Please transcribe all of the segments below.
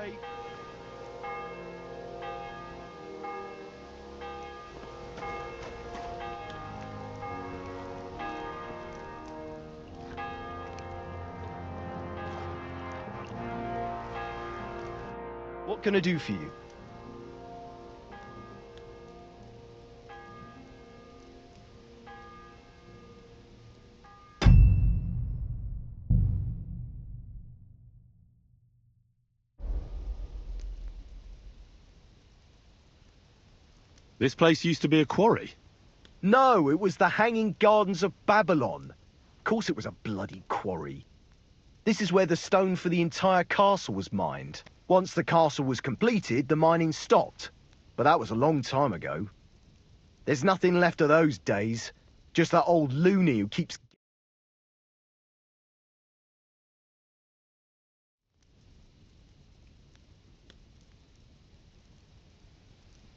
way. What can I do for you? This place used to be a quarry. No, it was the Hanging Gardens of Babylon. Of course it was a bloody quarry. This is where the stone for the entire castle was mined. Once the castle was completed, the mining stopped. But that was a long time ago. There's nothing left of those days. Just that old loony who keeps...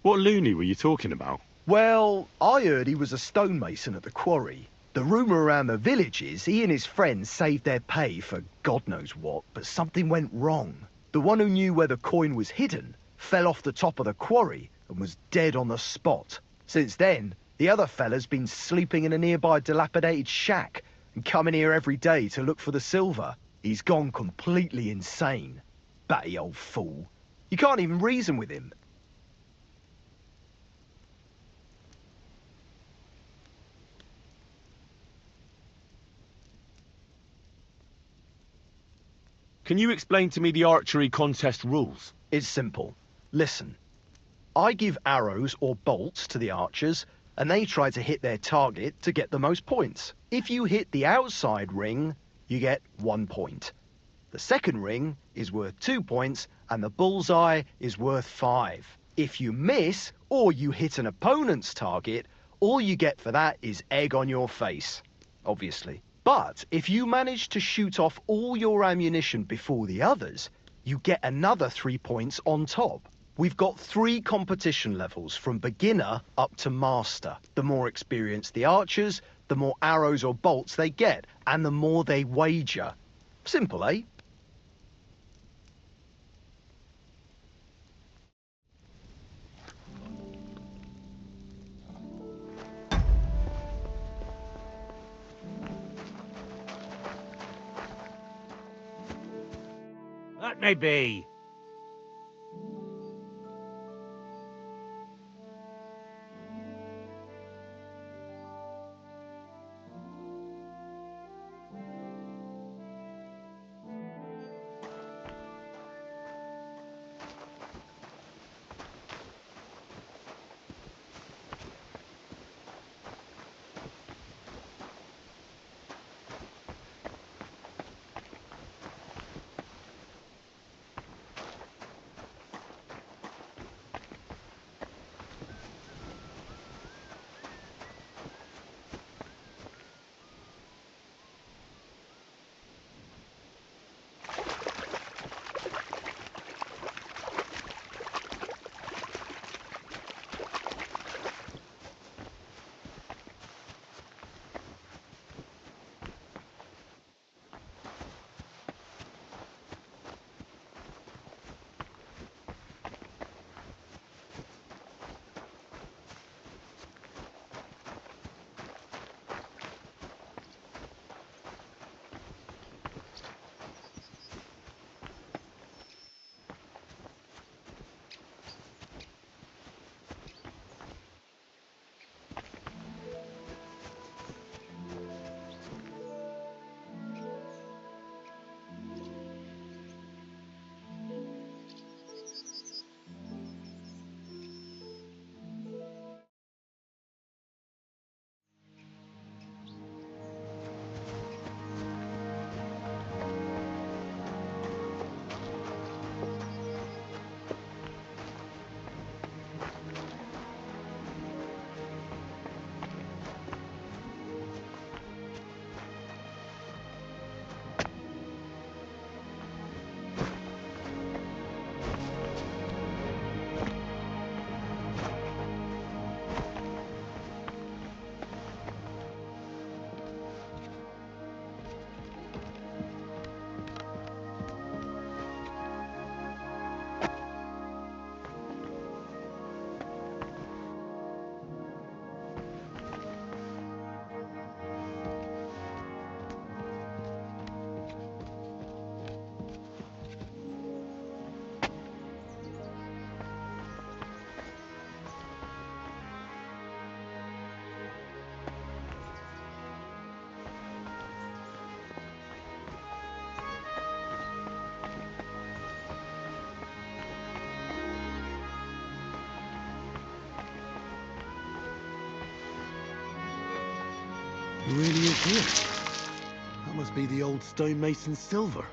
What loony were you talking about? Well, I heard he was a stonemason at the quarry. The rumour around the village is he and his friends saved their pay for God knows what, but something went wrong. The one who knew where the coin was hidden fell off the top of the quarry and was dead on the spot. Since then, the other fella's been sleeping in a nearby dilapidated shack and coming here every day to look for the silver. He's gone completely insane. Batty old fool. You can't even reason with him. Can you explain to me the archery contest rules? It's simple. Listen. I give arrows or bolts to the archers, and they try to hit their target to get the most points. If you hit the outside ring, you get 1 point. The second ring is worth 2 points, and the bullseye is worth 5. If you miss, or you hit an opponent's target, all you get for that is egg on your face, obviously. But if you manage to shoot off all your ammunition before the others, you get another 3 points on top. We've got 3 competition levels from beginner up to master. The more experienced the archers, the more arrows or bolts they get, and the more they wager. Simple, eh? That may be. really is here. That must be the old stonemason's silver.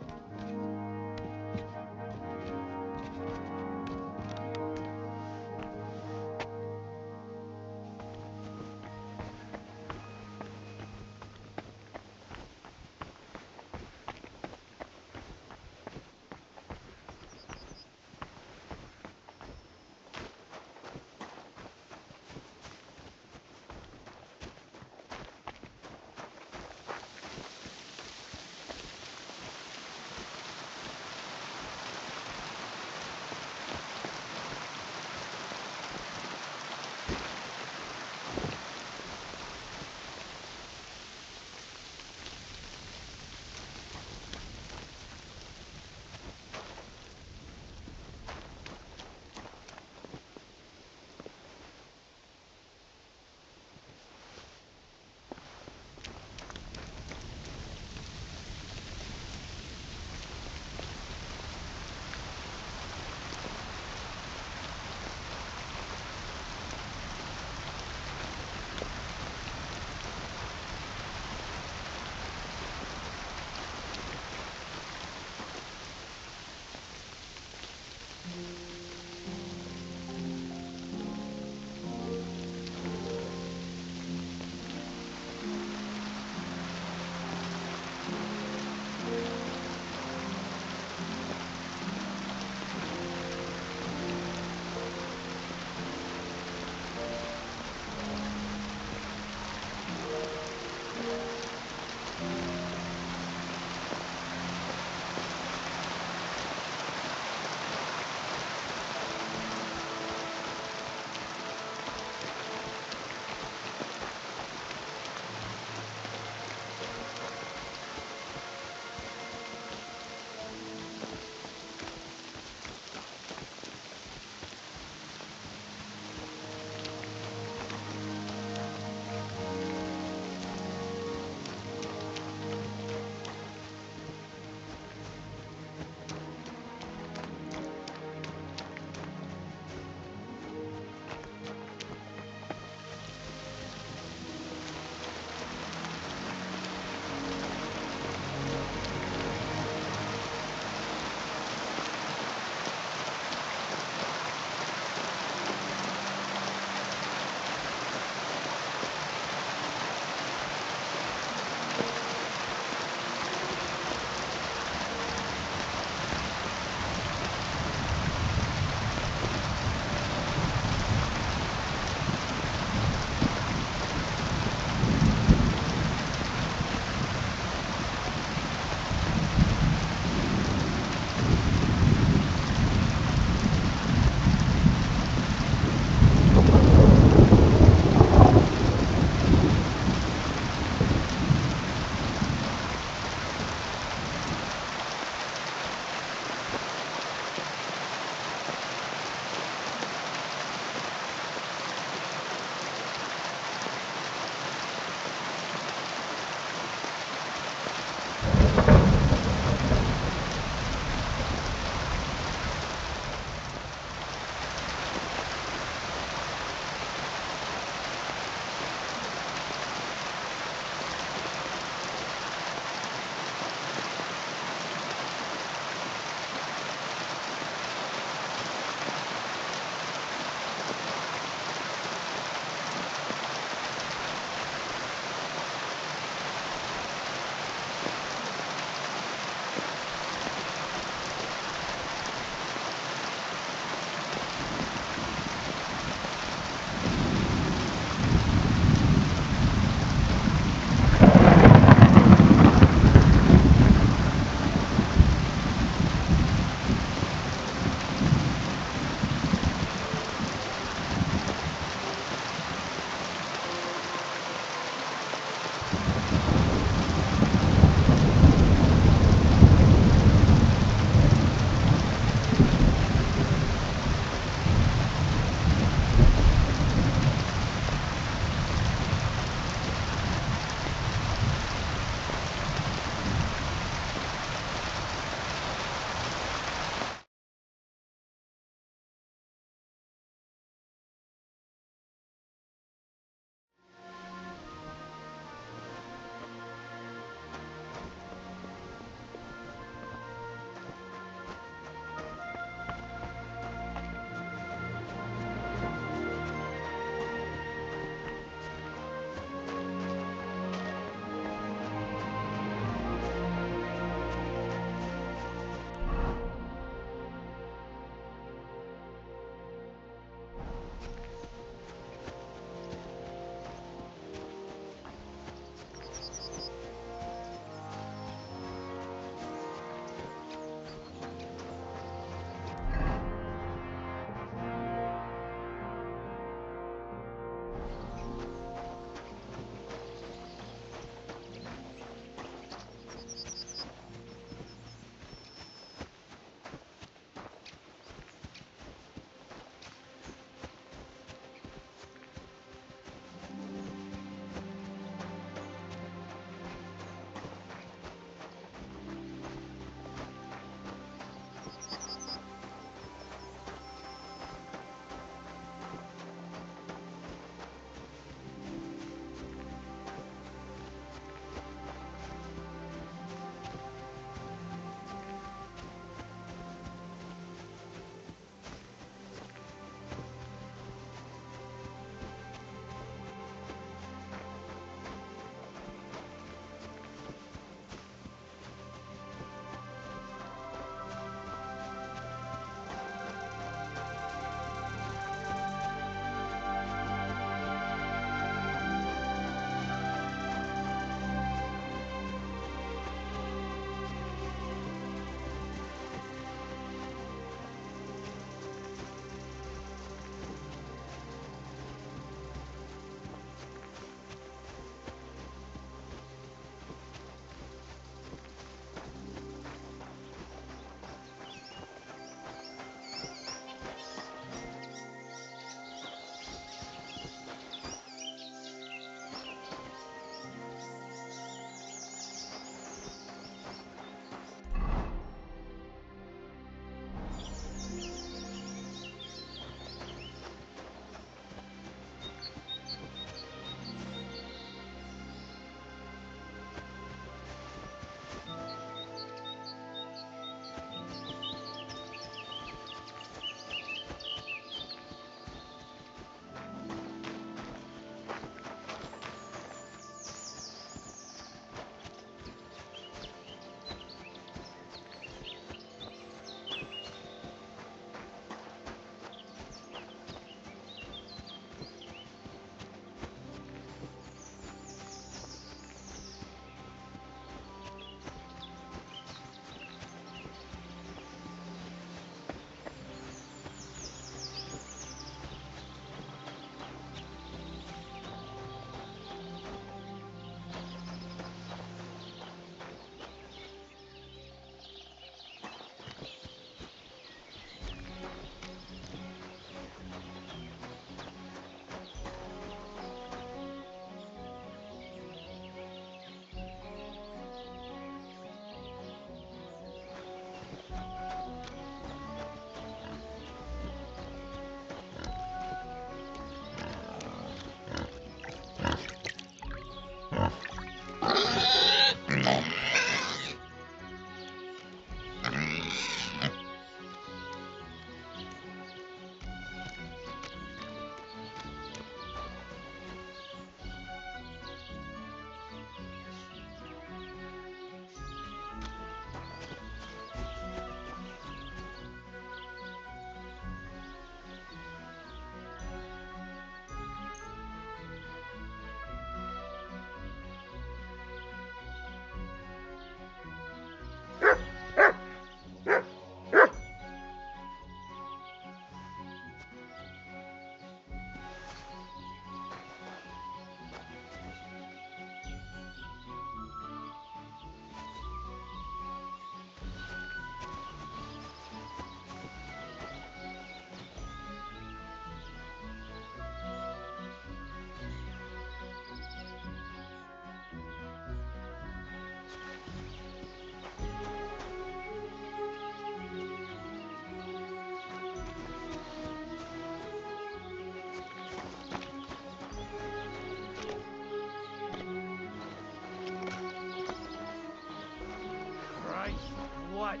Right.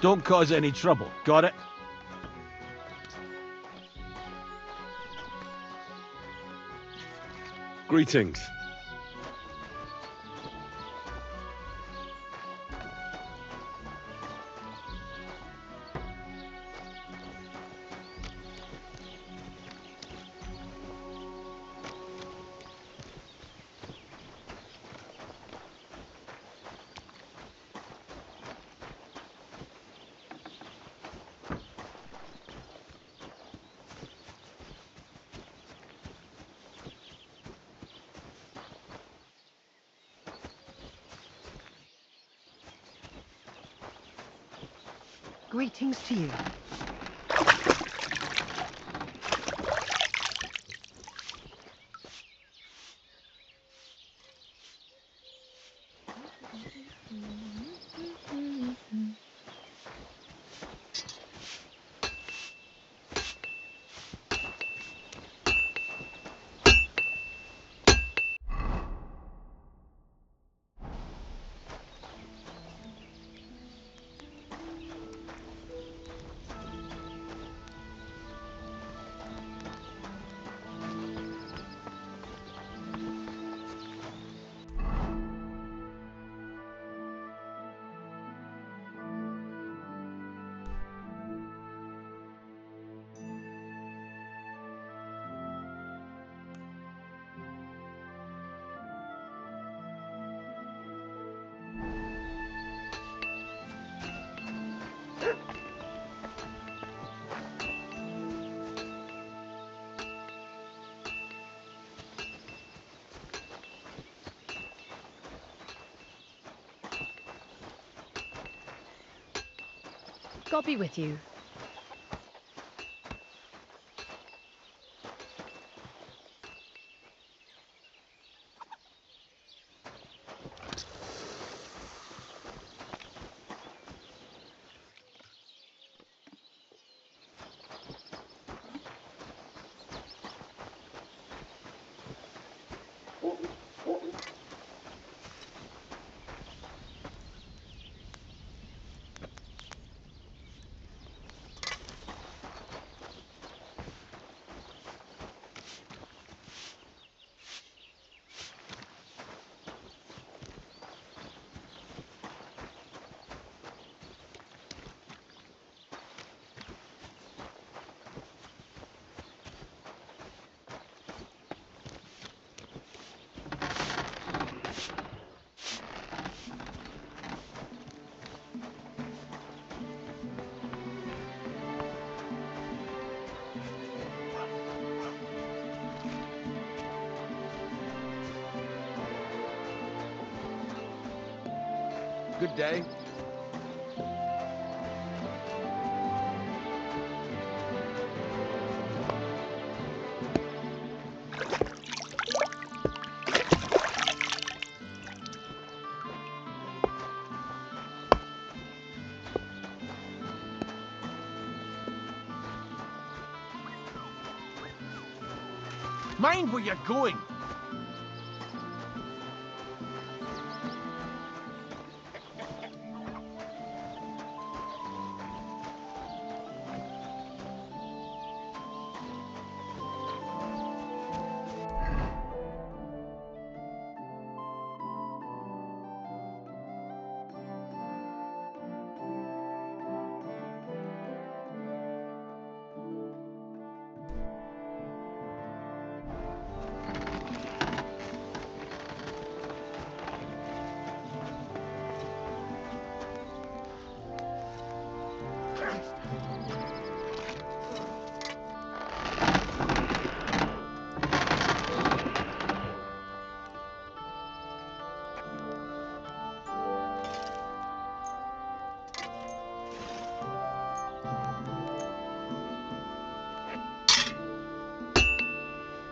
Don't cause any trouble. Got it? Greetings. Greetings to you. God be with you. Good day. Mind where you're going.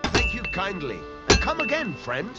Thank you kindly. And come again, friend.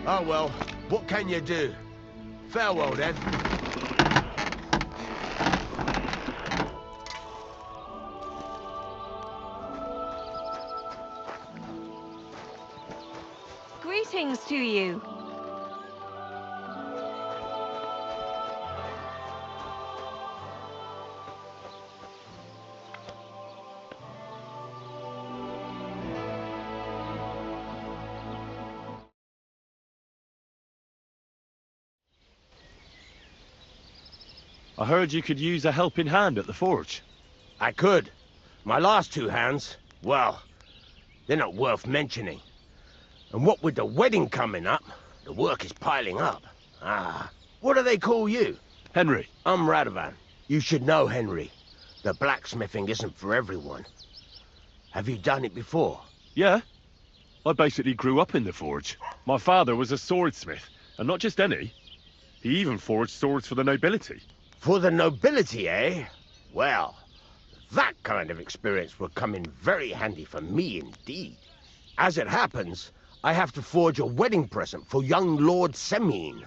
Oh well, what can you do? Farewell then. Greetings to you. I heard you could use a helping hand at the forge. I could. My last two hands, well, they're not worth mentioning. And what with the wedding coming up, the work is piling up. What do they call you? Henry. I'm Radovana. You should know, Henry. The blacksmithing isn't for everyone. Have you done it before? Yeah. I basically grew up in the forge. My father was a swordsmith, and not just any. He even forged swords for the nobility. For the nobility, eh? Well, that kind of experience will come in very handy for me indeed. As it happens, I have to forge a wedding present for young Lord Semine.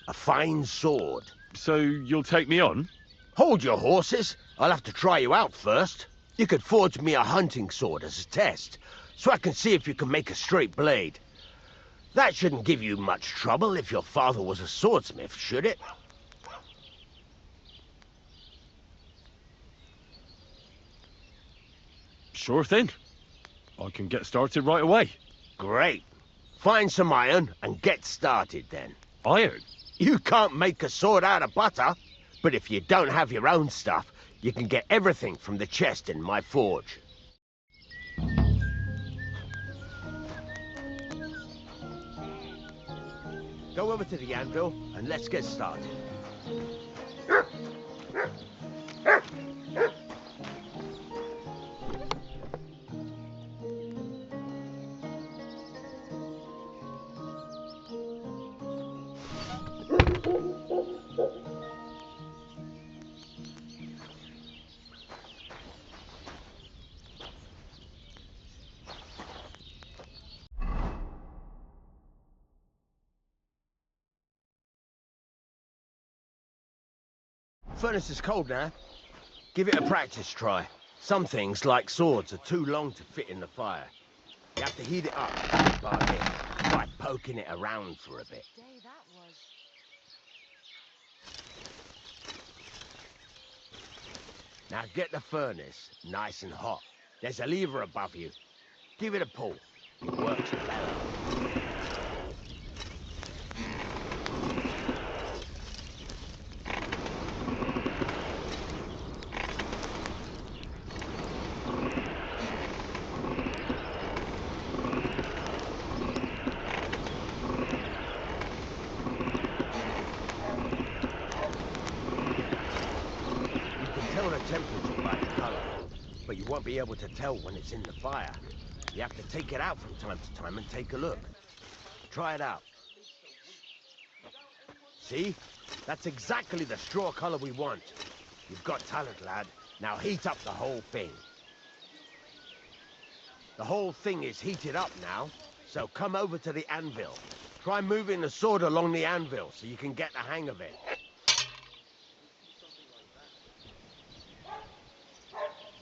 A fine sword. So you'll take me on? Hold your horses. I'll have to try you out first. You could forge me a hunting sword as a test, so I can see if you can make a straight blade. That shouldn't give you much trouble if your father was a swordsmith, should it? Sure thing. I can get started right away. Great. Find some iron and get started then. Iron? You can't make a sword out of butter, but if you don't have your own stuff, you can get everything from the chest in my forge. Go over to the anvil and let's get started. Furnace is cold now. Give it a practice try. Some things, like swords, are too long to fit in the fire. You have to heat it up bit by bit, by poking it around for a bit. Now get the furnace nice and hot. There's a lever above you. Give it a pull. It works better. Temperature by the color, but you won't be able to tell when it's in the fire. You have to take it out from time to time and take a look. Try it out. See? That's exactly the straw color we want. You've got talent, lad. Now heat up the whole thing. The whole thing is heated up now, so come over to the anvil. Try moving the sword along the anvil so you can get the hang of it.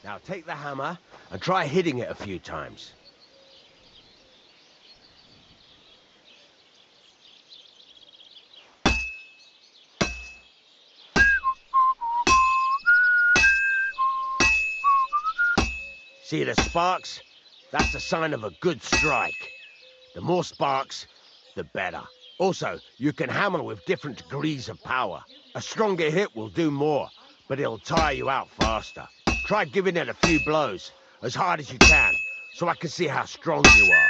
Now take the hammer and try hitting it a few times. See the sparks? That's a sign of a good strike. The more sparks, the better. Also, you can hammer with different degrees of power. A stronger hit will do more, but it'll tire you out faster. Try giving it a few blows, as hard as you can, so I can see how strong you are.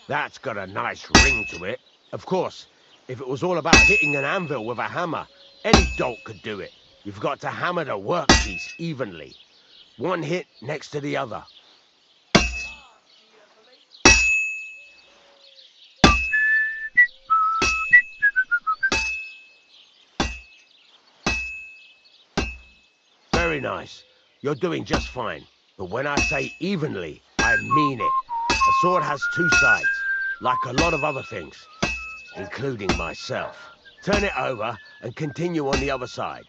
That's got a nice ring to it. Of course, if it was all about hitting an anvil with a hammer, any dolt could do it. You've got to hammer the workpiece evenly. One hit next to the other. Very nice. You're doing just fine. But when I say evenly, I mean it. A sword has two sides, like a lot of other things, including myself. Turn it over and continue on the other side.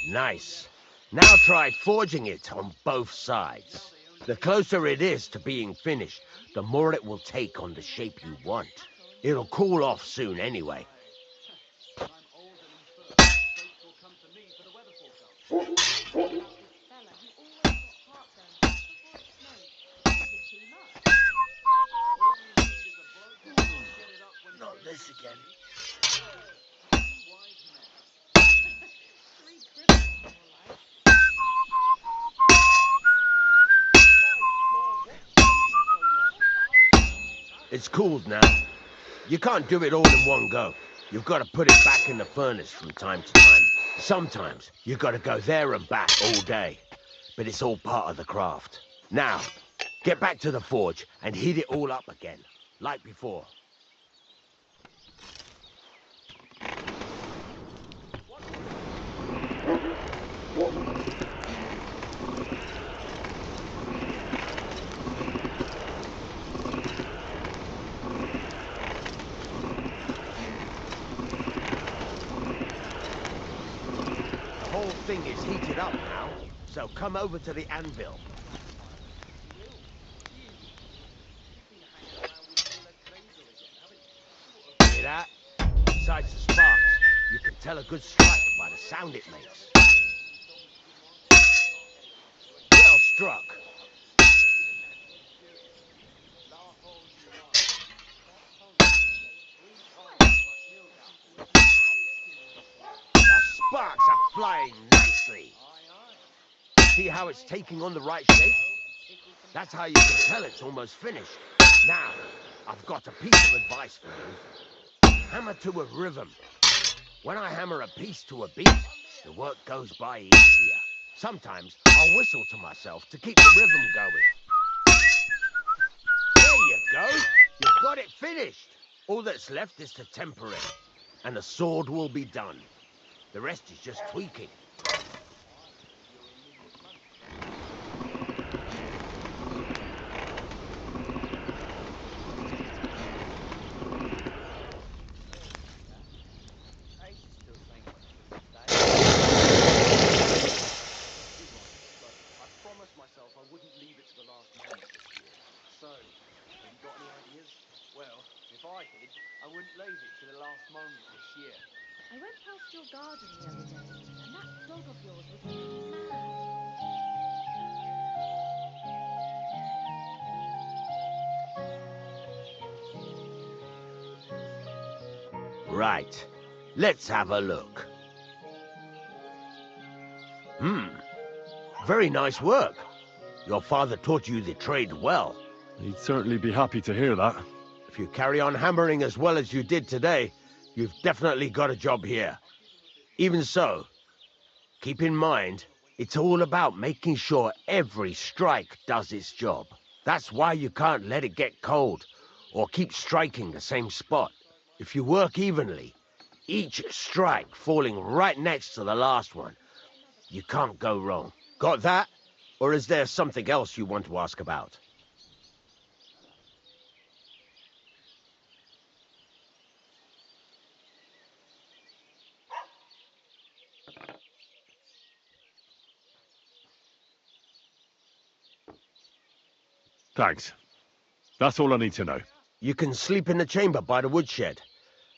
Nice. Now try forging it on both sides. The closer it is to being finished, the more it will take on the shape you want. It'll cool off soon anyway. Not this again. It's cooled now. You can't do it all in one go. You've got to put it back in the furnace from time to time. Sometimes you've got to go there and back all day. But it's all part of the craft. Now, get back to the forge and heat it all up again, like before. Thing is heated up now, so come over to the anvil. Hear that? Besides the sparks, you can tell a good strike by the sound it makes. Well struck. Sparks are flying nicely. See how it's taking on the right shape? That's how you can tell it's almost finished. Now, I've got a piece of advice for you. Hammer to a rhythm. When I hammer a piece to a beat, the work goes by easier. Sometimes I'll whistle to myself to keep the rhythm going. There you go. You've got it finished. All that's left is to temper it, and the sword will be done. The rest is just tweaking. I went past your garden the other day, and that dog of yours was going mad. Right. Let's have a look. Very nice work. Your father taught you the trade well. He'd certainly be happy to hear that. If you carry on hammering as well as you did today, you've definitely got a job here. Even so, keep in mind, it's all about making sure every strike does its job. That's why you can't let it get cold, or keep striking the same spot. If you work evenly, each strike falling right next to the last one, you can't go wrong. Got that? Or is there something else you want to ask about? Thanks. That's all I need to know. You can sleep in the chamber by the woodshed,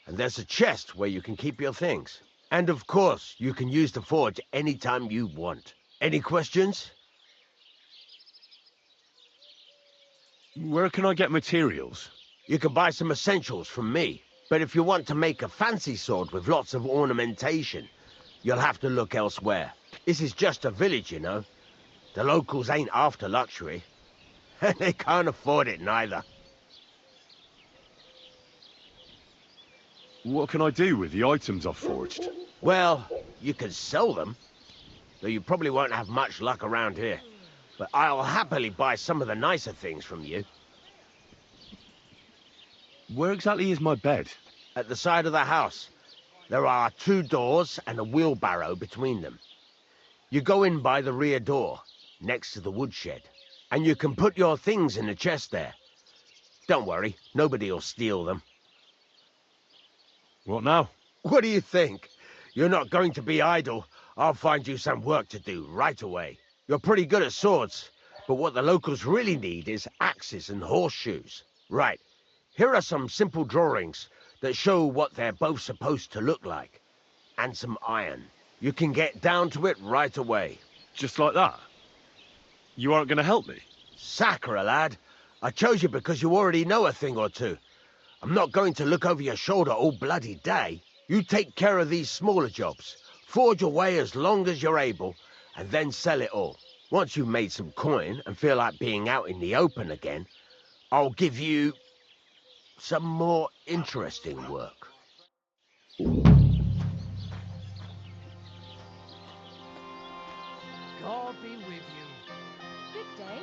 and there's a chest where you can keep your things. And of course, you can use the forge anytime you want. Any questions? Where can I get materials? You can buy some essentials from me, but if you want to make a fancy sword with lots of ornamentation, you'll have to look elsewhere. This is just a village, you know. The locals ain't after luxury. They can't afford it neither. What can I do with the items I've forged? Well, you can sell them, though you probably won't have much luck around here. but I'll happily buy some of the nicer things from you. Where exactly is my bed? At the side of the house, there are 2 doors and a wheelbarrow between them. You go in by the rear door, next to the woodshed, and you can put your things in the chest there. Don't worry, nobody'll steal them. What now? What do you think? You're not going to be idle. I'll find you some work to do right away. You're pretty good at swords, but what the locals really need is axes and horseshoes. Right, here are some simple drawings that show what they're both supposed to look like. And some iron. You can get down to it right away. Just like that? You aren't going to help me? Sacre, lad. I chose you because you already know a thing or two. I'm not going to look over your shoulder all bloody day. You take care of these smaller jobs. Forge away as long as you're able, and then sell it all. Once you've made some coin and feel like being out in the open again, I'll give you some more interesting work. God be with you. Good day.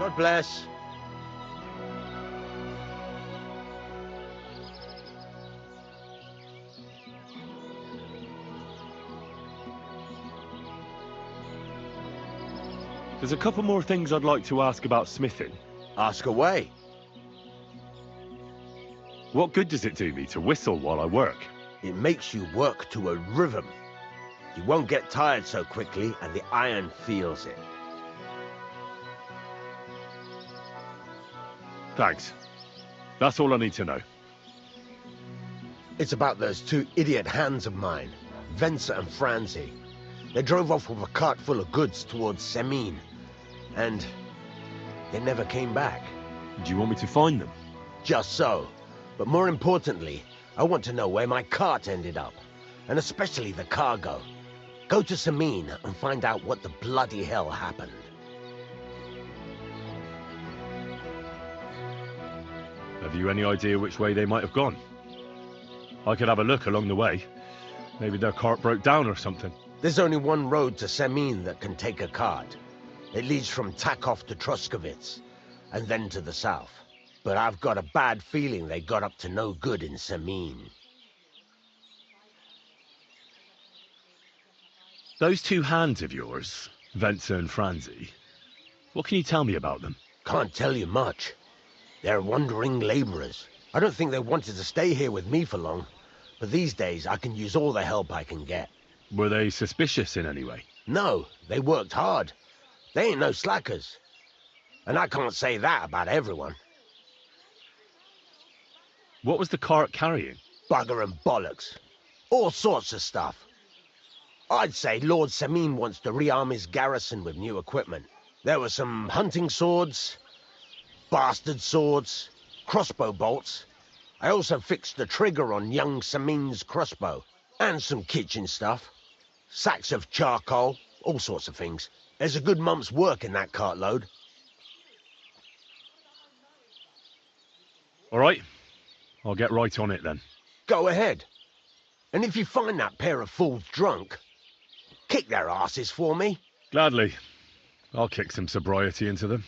God bless. There's a couple more things I'd like to ask about smithing. Ask away. What good does it do me to whistle while I work? It makes you work to a rhythm. You won't get tired so quickly, and the iron feels it. Thanks. That's all I need to know. It's about those two idiot hands of mine, Venser and Franzi. They drove off with a cart full of goods towards Semine, and they never came back. Do you want me to find them? Just so. But more importantly, I want to know where my cart ended up, and especially the cargo. Go to Semine and find out what the bloody hell happened. Have you any idea which way they might have gone? I could have a look along the way. Maybe their cart broke down or something. There's only one road to Semine that can take a cart. It leads from Takov to Troskovitz, and then to the south. But I've got a bad feeling they got up to no good in Semine. Those two hands of yours, Venser and Franzi, what can you tell me about them? Can't tell you much. They're wandering laborers. I don't think they wanted to stay here with me for long, but these days I can use all the help I can get. Were they suspicious in any way? No, they worked hard. They ain't no slackers. And I can't say that about everyone. What was the cart carrying? Bugger and bollocks. All sorts of stuff. I'd say Lord Semine wants to rearm his garrison with new equipment. There were some hunting swords, bastard swords, crossbow bolts. I also fixed the trigger on young Semine's crossbow. And some kitchen stuff. Sacks of charcoal, all sorts of things. There's a good month's work in that cartload. All right, I'll get right on it then. Go ahead. And if you find that pair of fools drunk, kick their asses for me. Gladly. I'll kick some sobriety into them.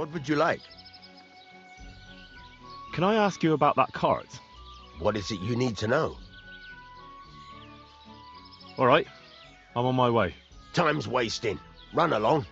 What would you like? Can I ask you about that cart? What is it you need to know? All right, I'm on my way. Time's wasting. Run along.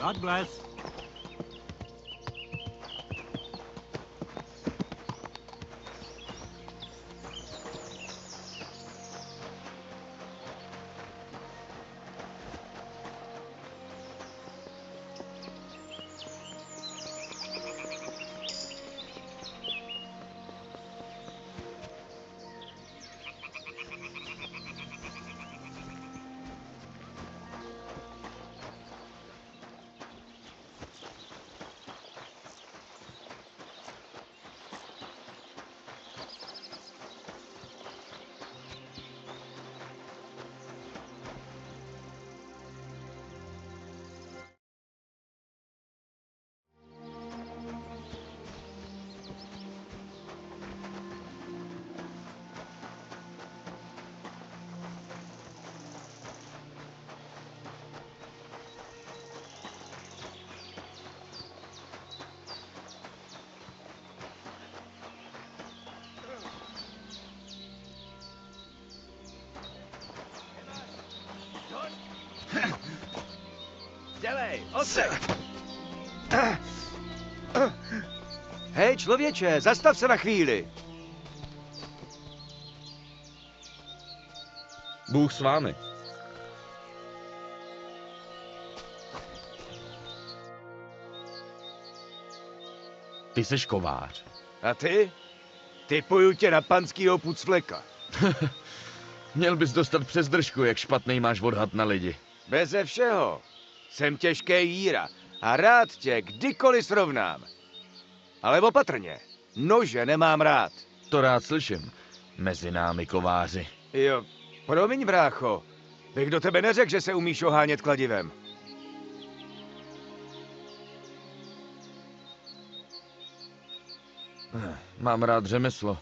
God bless. Dělej, odsek! Hej, člověče, zastav se na chvíli. Bůh s vámi. Ty seš kovář. A ty? Typuju tě na panskýho pucfleka. Měl bys dostat přes držku, jak špatný máš odhad na lidi. Beze všeho. Jsem těžký jíra a rád tě kdykoliv srovnám. Ale opatrně, nože nemám rád. To rád slyším. Mezi námi kováři. Jo, promiň, brácho. Bych do tebe neřekl, že se umíš ohánět kladivem. Mám rád řemeslo,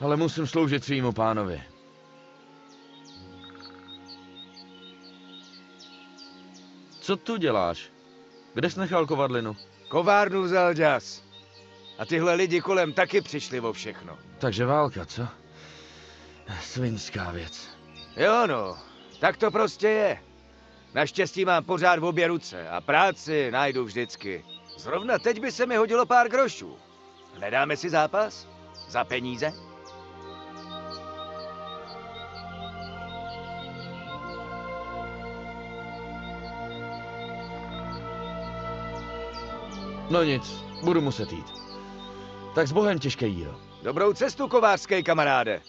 ale musím sloužit svýmu pánovi. Co tu děláš? Kde jsi nechal kovadlinu? Kovárnu vzal děs. A tyhle lidi kolem taky přišli o všechno. Takže válka, co? Svinská věc. Jo no, tak to prostě je. Naštěstí mám pořád v obě ruce a práci najdu vždycky. Zrovna teď by se mi hodilo pár grošů. Nedáme si zápas? Za peníze? No nic, budu muset jít. Tak s Bohem, těžké jíro. Dobrou cestu, kovářský kamaráde.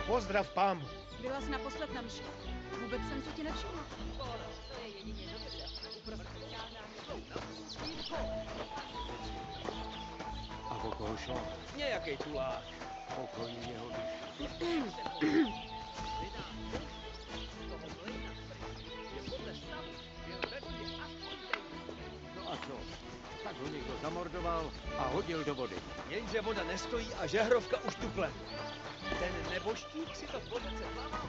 Pozdrav, pámu. Byla jsi naposled na mši. Vůbec jsem si ti nevšimla. To je jedině dobře. Uprostřed A po koho šlo? Nějakej tulák. Pokojně jeho No a co? Tak ho někdo zamordoval a hodil do vody. Jenže voda nestojí a žehrovka už tuple. Ten neboštík si to v vodce plaval.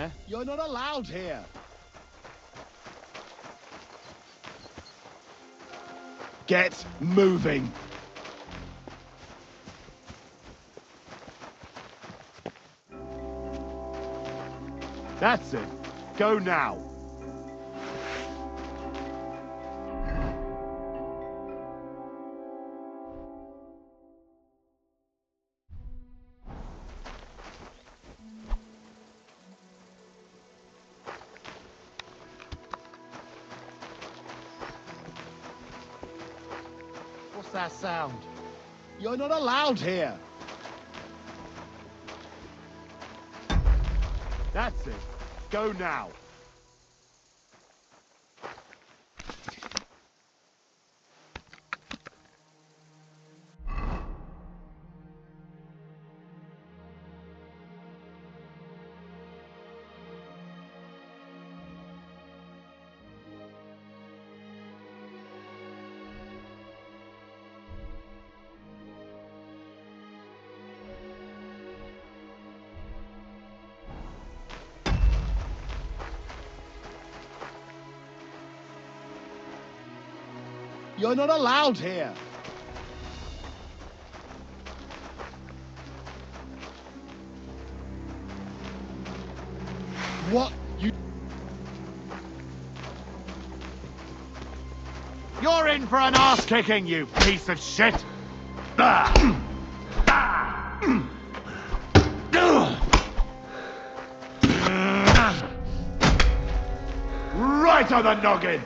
there? You're not allowed here. Get moving. That's it. Go now. What's that sound? You're not allowed here. That's it. Go now. You're not allowed here. What? You're in for an ass kicking, you piece of shit. Right on the noggin.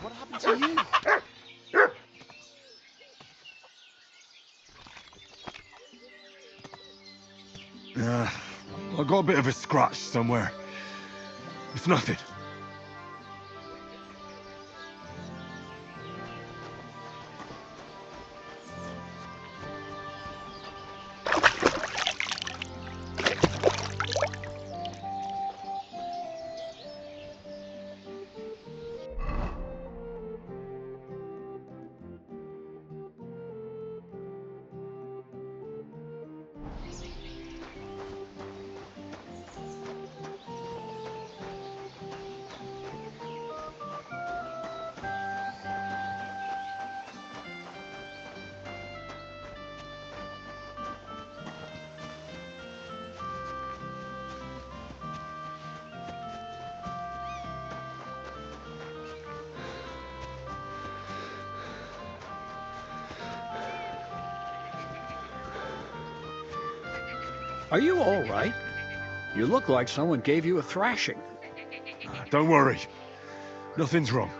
What happened to you? I got a bit of a scratch somewhere. It's nothing. Are you all right? You look like someone gave you a thrashing. Don't worry. Nothing's wrong.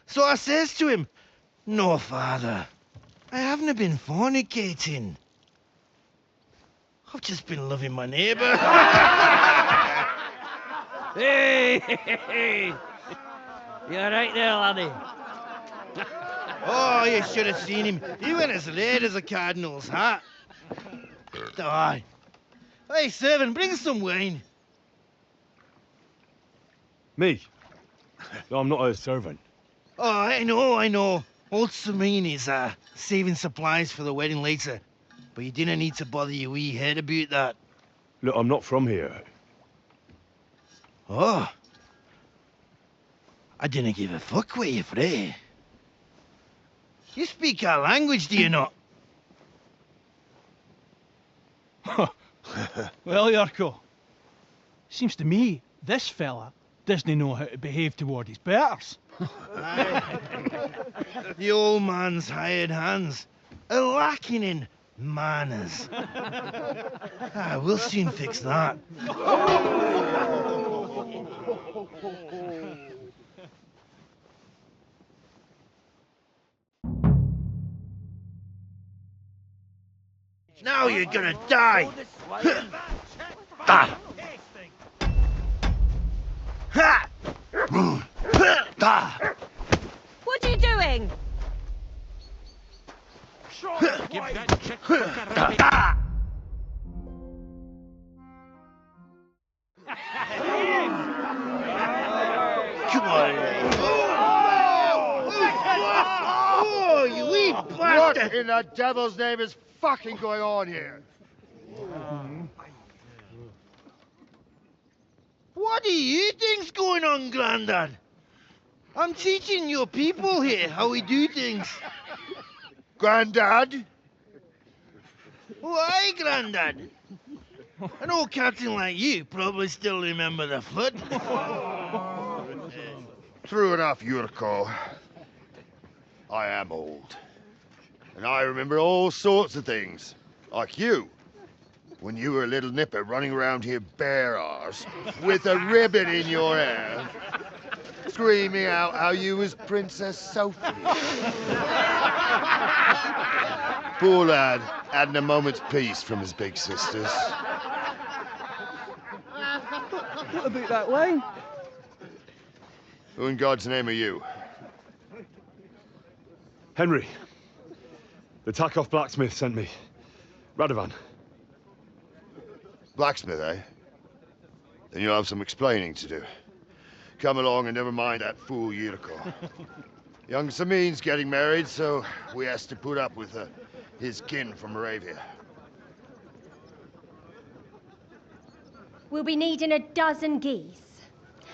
So I says to him, "No, father, I haven't been fornicating. I've just been loving my neighbour." Hey! You alright there, laddie? Oh, you should have seen him. He went as red as a cardinal's hat. Aye. Hey, servant, bring some wine. Me? I'm not a servant. Oh, I know. Old Serene is saving supplies for the wedding later. But you didn't need to bother your wee head about that. Look, I'm not from here. Oh. I didn't give a fuck what you pray. You speak our language, do you not? Well, Yurko, seems to me this fella doesn't know how to behave toward his betters. The old man's hired hands are lacking in manners. We'll soon fix that. Now you're gonna die! Ha! What are you doing? Come on! Oh, you wee bastard! What in the devil's name is fucking going on here? What do you think's going on, Grandad? I'm teaching your people here how we do things. Grandad? Why, Grandad? An old captain like you probably still remember the flood. True enough, Yurko. I am old. And I remember all sorts of things. Like you. When you were a little nipper running around here bare arse with a ribbon in your hair. screaming out how you was Princess Sophie. Poor lad, hadn't a moment's peace from his big sisters. What about that wine? Who in God's name are you? Henry. The Takeoff blacksmith sent me. Radovan. Blacksmith, eh? Then you'll have some explaining to do. Come along and never mind that fool Yurko. Young Samin's getting married, so we has to put up with his kin from Moravia. We'll be needing 12 geese.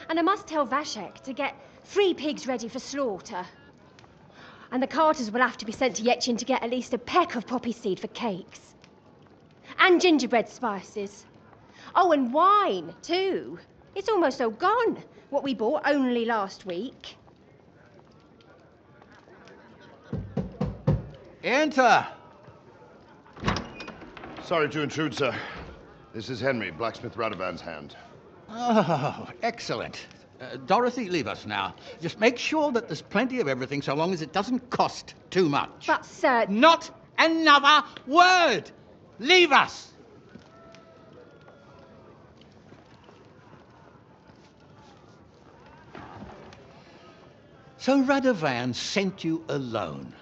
And I must tell Vashek to get 3 pigs ready for slaughter. And the carters will have to be sent to Yetchin to get at least a peck of poppy seed for cakes. And gingerbread spices. Oh, and wine, too. It's almost all gone, what we bought only last week. Enter! Sorry to intrude, sir. This is Henry, blacksmith Radovan's hand. Oh, excellent. Dorothy, leave us now. Just make sure that there's plenty of everything so long as it doesn't cost too much. But, sir... Not another word! Leave us! So Radovan sent you alone.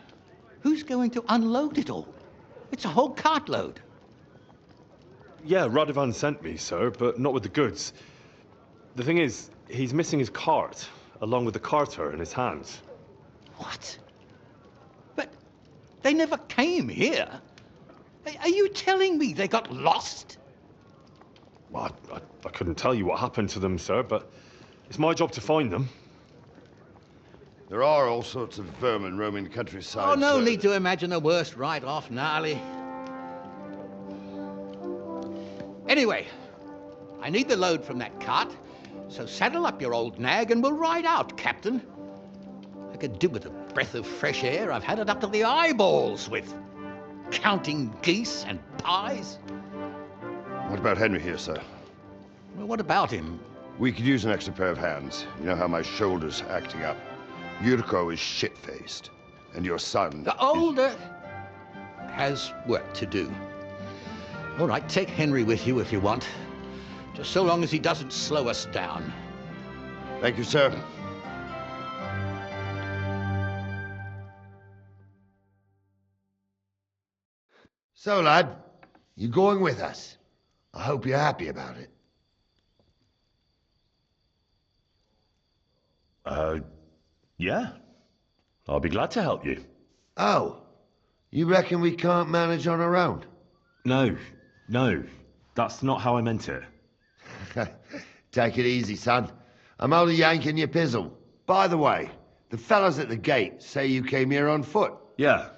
Who's going to unload it all? It's a whole cartload. Yeah, Radovan sent me, sir, but not with the goods. The thing is, he's missing his cart, along with the carter in his hands. What? But they never came here. Are you telling me they got lost? Well, I couldn't tell you what happened to them, sir, but it's my job to find them. There are all sorts of vermin roaming the countryside. Oh, no sir. need to imagine the worst right off, gnarly. Anyway, I need the load from that cart, so saddle up your old nag and we'll ride out, Captain. I could do with a breath of fresh air. I've had it up to the eyeballs with counting geese and pies. What about Henry here, sir? Well, what about him? We could use an extra pair of hands. You know how my shoulder's acting up. Yurko is shit-faced, and your son... The older has work to do. All right, take Henry with you if you want. Just so long as he doesn't slow us down. Thank you, sir. So, lad, you're going with us. I hope you're happy about it. Yeah. I'll be glad to help you. Oh, you reckon we can't manage on our own? No. That's not how I meant it. Take it easy, son. I'm only yanking your pizzle. By the way, the fellas at the gate say you came here on foot. Yeah,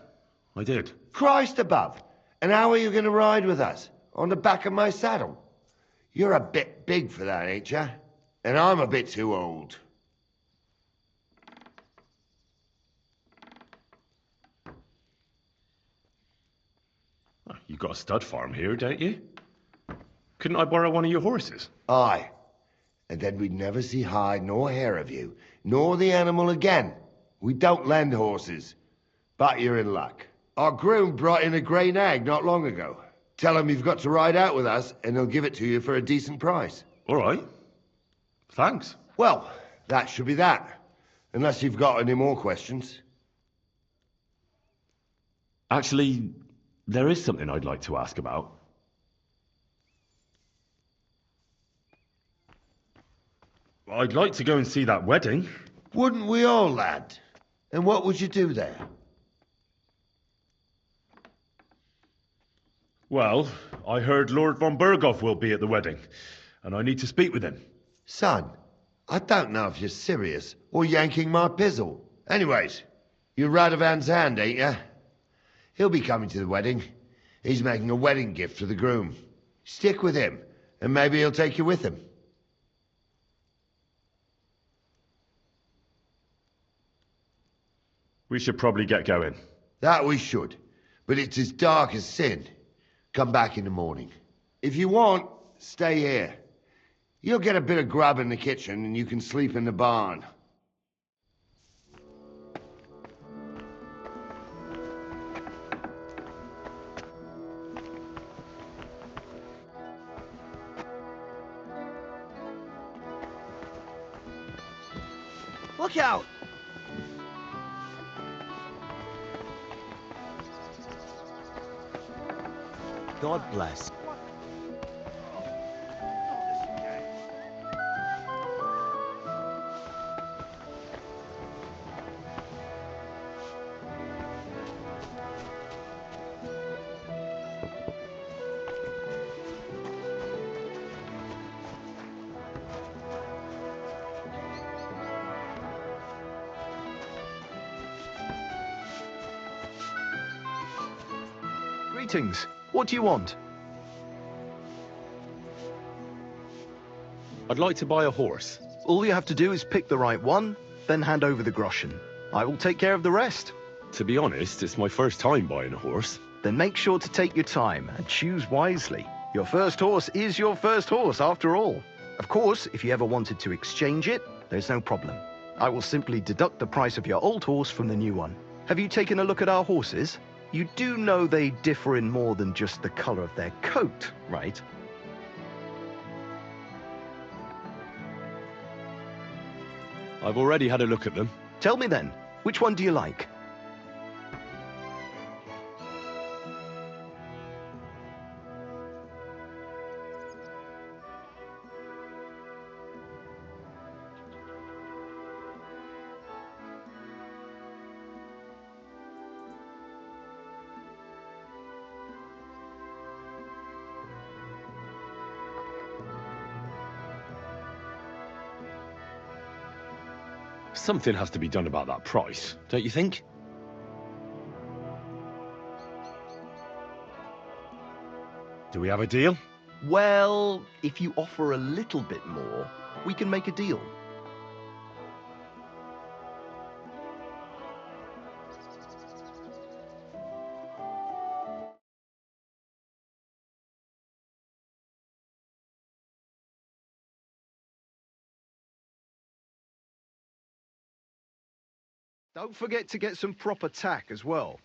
I did. Christ above. And how are you going to ride with us? On the back of my saddle? You're a bit big for that, ain't ya? And I'm a bit too old. You've got a stud farm here, don't you? Couldn't I borrow one of your horses? Aye. And then we'd never see hide nor hair of you, nor the animal again. We don't lend horses. But you're in luck. Our groom brought in a grey nag not long ago. Tell him you've got to ride out with us, and he'll give it to you for a decent price. All right. Thanks. Well, that should be that. Unless you've got any more questions. Actually, there is something I'd like to ask about. I'd like to go and see that wedding. Wouldn't we all, lad? And what would you do there? Well, I heard Lord von Burgov will be at the wedding, and I need to speak with him. Son, I don't know if you're serious or yanking my pizzle. Anyways, you're Radovan's hand, ain't ya? He'll be coming to the wedding. He's making a wedding gift for the groom. Stick with him, and maybe he'll take you with him. We should probably get going. That we should, but it's as dark as sin. Come back in the morning. If you want, stay here. You'll get a bit of grub in the kitchen and you can sleep in the barn. Look out! God bless. Greetings. What do you want? I'd like to buy a horse. All you have to do is pick the right one, then hand over the groschen. I will take care of the rest. To be honest, it's my first time buying a horse. Then make sure to take your time and choose wisely. Your first horse is your first horse, after all. Of course, if you ever wanted to exchange it, there's no problem. I will simply deduct the price of your old horse from the new one. Have you taken a look at our horses? You do know they differ in more than just the color of their coat, right? I've already had a look at them. Tell me then, which one do you like? Something has to be done about that price, don't you think? Do we have a deal? Well, if you offer a little bit more, we can make a deal. Don't forget to get some proper tack as well.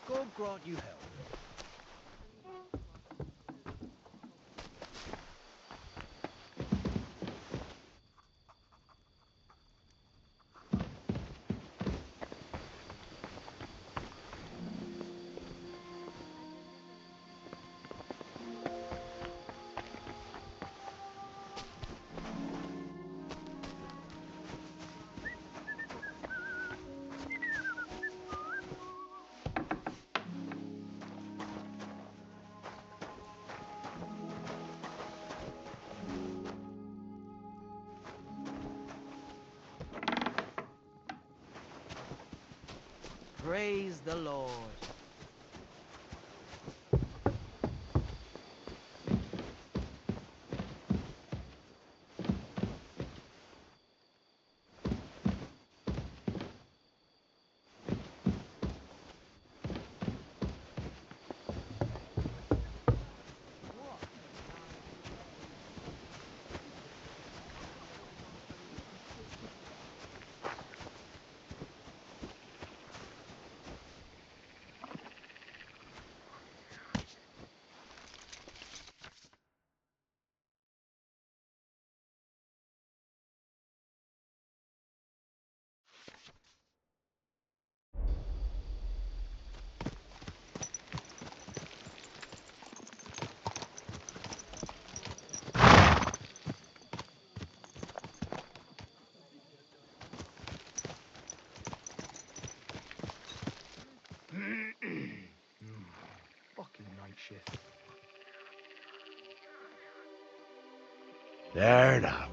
God grant you health. Praise the Lord. Fucking night shift. There now.